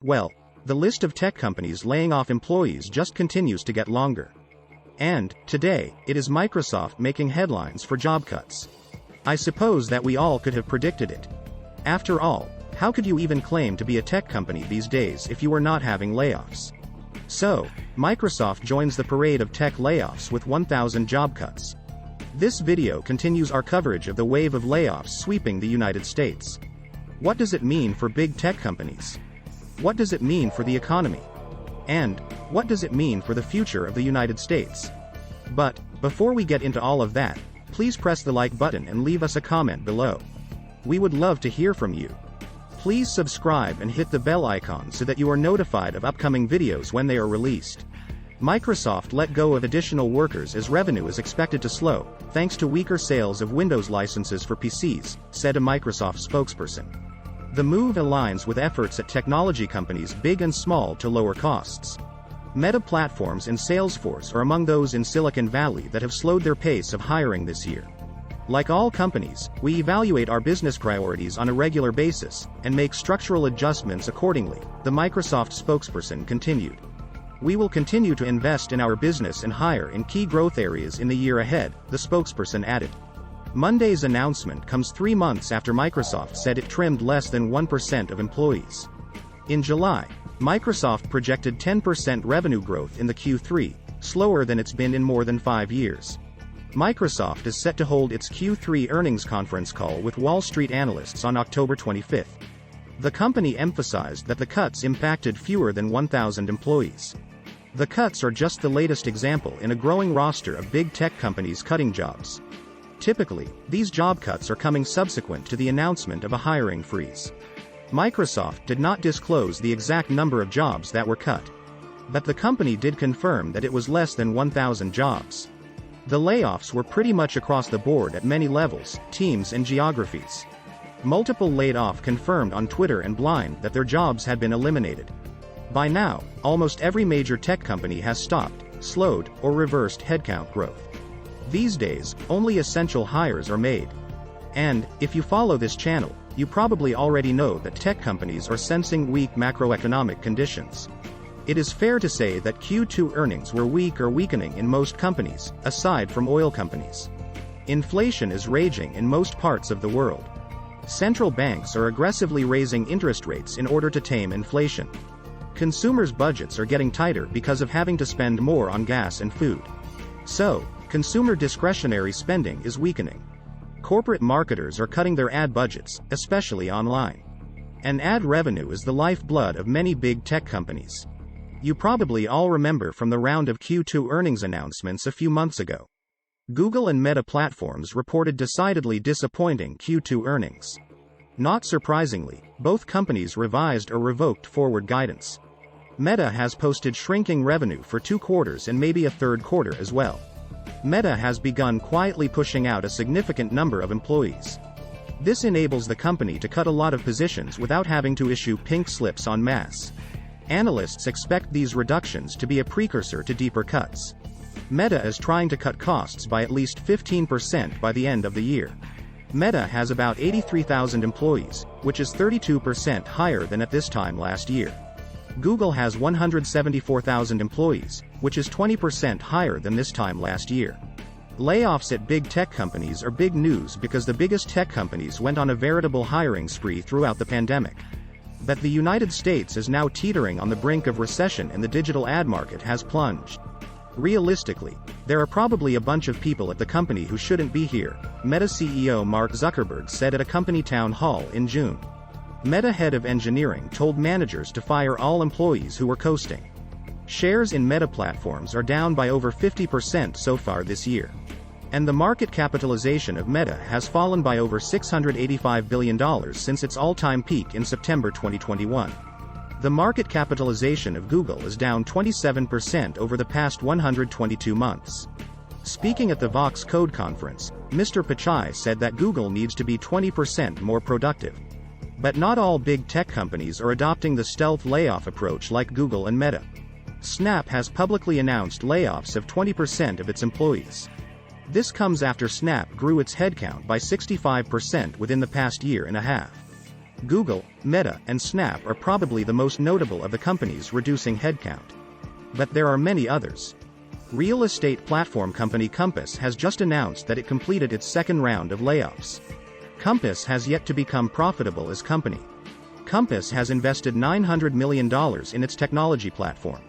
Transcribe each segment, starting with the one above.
Well, the list of tech companies laying off employees just continues to get longer. And, today, it is Microsoft making headlines for job cuts. I suppose that we all could have predicted it. After all, how could you even claim to be a tech company these days if you were not having layoffs? So, Microsoft joins the parade of tech layoffs with 1,000 job cuts. This video continues our coverage of the wave of layoffs sweeping the United States. What does it mean for big tech companies? What does it mean for the economy? And, what does it mean for the future of the United States? But, before we get into all of that, please press the like button and leave us a comment below. We would love to hear from you. Please subscribe and hit the bell icon so that you are notified of upcoming videos when they are released. Microsoft let go of additional workers as revenue is expected to slow, thanks to weaker sales of Windows licenses for PCs, said a Microsoft spokesperson. The move aligns with efforts at technology companies big and small to lower costs. Meta Platforms and Salesforce are among those in Silicon Valley that have slowed their pace of hiring this year. Like all companies, we evaluate our business priorities on a regular basis, and make structural adjustments accordingly, the Microsoft spokesperson continued. We will continue to invest in our business and hire in key growth areas in the year ahead, the spokesperson added. Monday's announcement comes 3 months after Microsoft said it trimmed less than 1% of employees. In July, Microsoft projected 10% revenue growth in the Q3, slower than it's been in more than 5 years. Microsoft is set to hold its Q3 earnings conference call with Wall Street analysts on October 25. The company emphasized that the cuts impacted fewer than 1,000 employees. The cuts are just the latest example in a growing roster of big tech companies cutting jobs. Typically, these job cuts are coming subsequent to the announcement of a hiring freeze. Microsoft did not disclose the exact number of jobs that were cut. But the company did confirm that it was less than 1,000 jobs. The layoffs were pretty much across the board at many levels, teams and geographies. Multiple laid off confirmed on Twitter and Blind that their jobs had been eliminated. By now, almost every major tech company has stopped, slowed, or reversed headcount growth. These days, only essential hires are made. And, if you follow this channel, you probably already know that tech companies are sensing weak macroeconomic conditions. It is fair to say that Q2 earnings were weak or weakening in most companies, aside from oil companies. Inflation is raging in most parts of the world. Central banks are aggressively raising interest rates in order to tame inflation. Consumers' budgets are getting tighter because of having to spend more on gas and food. So, consumer discretionary spending is weakening. Corporate marketers are cutting their ad budgets, especially online. And ad revenue is the lifeblood of many big tech companies. You probably all remember from the round of Q2 earnings announcements a few months ago. Google and Meta Platforms reported decidedly disappointing Q2 earnings. Not surprisingly, both companies revised or revoked forward guidance. Meta has posted shrinking revenue for 2 quarters and maybe a third quarter as well. Meta has begun quietly pushing out a significant number of employees. This enables the company to cut a lot of positions without having to issue pink slips en masse. Analysts expect these reductions to be a precursor to deeper cuts. Meta is trying to cut costs by at least 15% by the end of the year. Meta has about 83,000 employees, which is 32% higher than at this time last year. Google has 174,000 employees, which is 20% higher than this time last year. Layoffs at big tech companies are big news because the biggest tech companies went on a veritable hiring spree throughout the pandemic. But the United States is now teetering on the brink of recession and the digital ad market has plunged. Realistically, there are probably a bunch of people at the company who shouldn't be here, Meta CEO Mark Zuckerberg said at a company town hall in June. Meta head of engineering told managers to fire all employees who were coasting. Shares in Meta Platforms are down by over 50% so far this year. And the market capitalization of Meta has fallen by over $685 billion since its all-time peak in September 2021. The market capitalization of Google is down 27% over the past 122 months. Speaking at the Vox Code conference, Mr. Pichai said that Google needs to be 20% more productive. But not all big tech companies are adopting the stealth layoff approach like Google and Meta. Snap has publicly announced layoffs of 20% of its employees. This comes after Snap grew its headcount by 65% within the past year and a half. Google, Meta, and Snap are probably the most notable of the companies reducing headcount. But there are many others. Real estate platform company Compass has just announced that it completed its second round of layoffs. Compass has yet to become profitable as company. Compass has invested $900 million in its technology platform.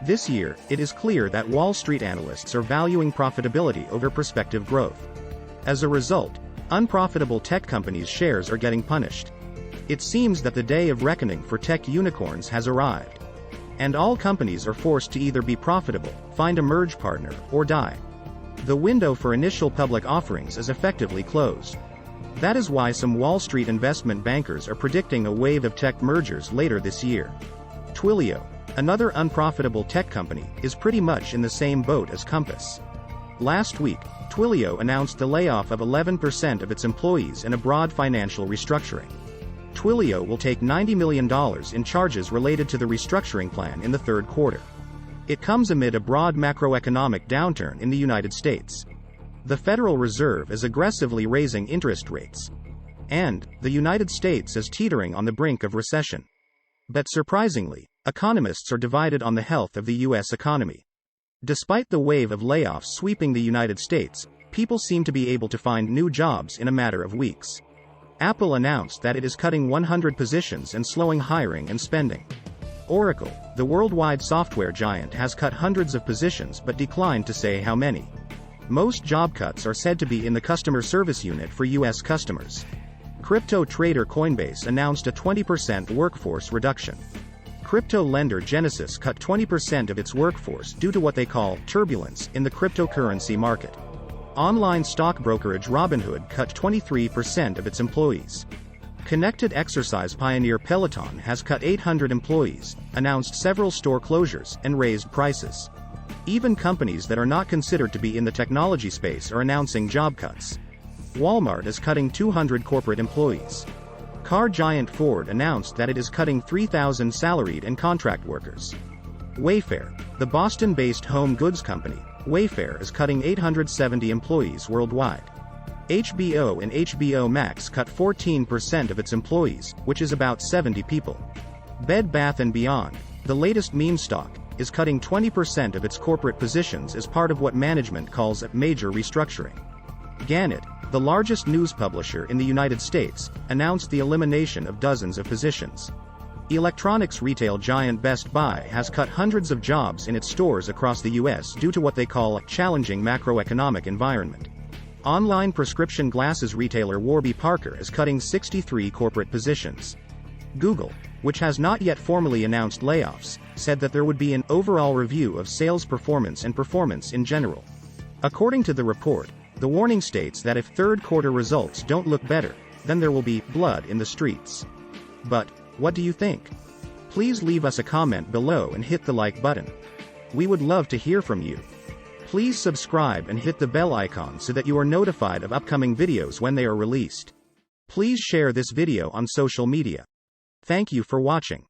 This year, it is clear that Wall Street analysts are valuing profitability over prospective growth. As a result, unprofitable tech companies' shares are getting punished. It seems that the day of reckoning for tech unicorns has arrived. And all companies are forced to either be profitable, find a merge partner, or die. The window for initial public offerings is effectively closed. That is why some Wall Street investment bankers are predicting a wave of tech mergers later this year. Twilio, another unprofitable tech company, is pretty much in the same boat as Compass. Last week, Twilio announced the layoff of 11% of its employees in a broad financial restructuring. Twilio will take $90 million in charges related to the restructuring plan in the third quarter. It comes amid a broad macroeconomic downturn in the United States. The Federal Reserve is aggressively raising interest rates. And the United States is teetering on the brink of recession. But surprisingly, economists are divided on the health of the U.S. economy. Despite the wave of layoffs sweeping the United States, people seem to be able to find new jobs in a matter of weeks. Apple announced that it is cutting 100 positions and slowing hiring and spending. Oracle, the worldwide software giant, has cut hundreds of positions but declined to say how many. Most job cuts are said to be in the customer service unit for U.S. customers. Crypto trader Coinbase announced a 20% workforce reduction. Crypto lender Genesis cut 20% of its workforce due to what they call turbulence in the cryptocurrency market. Online stock brokerage Robinhood cut 23% of its employees. Connected exercise pioneer Peloton has cut 800 employees, announced several store closures, and raised prices. Even companies that are not considered to be in the technology space are announcing job cuts. Walmart is cutting 200 corporate employees. Car giant Ford announced that it is cutting 3,000 salaried and contract workers. Wayfair, the Boston-based home goods company, Wayfair is cutting 870 employees worldwide. HBO and HBO Max cut 14% of its employees, which is about 70 people. Bed Bath & Beyond, the latest meme stock, is cutting 20% of its corporate positions as part of what management calls a major restructuring. Gannett, the largest news publisher in the United States, announced the elimination of dozens of positions. Electronics retail giant Best Buy has cut hundreds of jobs in its stores across the U.S. due to what they call a challenging macroeconomic environment. Online prescription glasses retailer Warby Parker is cutting 63 corporate positions. Google, which has not yet formally announced layoffs, said that there would be an overall review of sales performance and performance in general. According to the report, the warning states that if third quarter results don't look better, then there will be blood in the streets. But what do you think? Please leave us a comment below and hit the like button. We would love to hear from you. Please subscribe and hit the bell icon so that you are notified of upcoming videos when they are released. Please share this video on social media. Thank you for watching.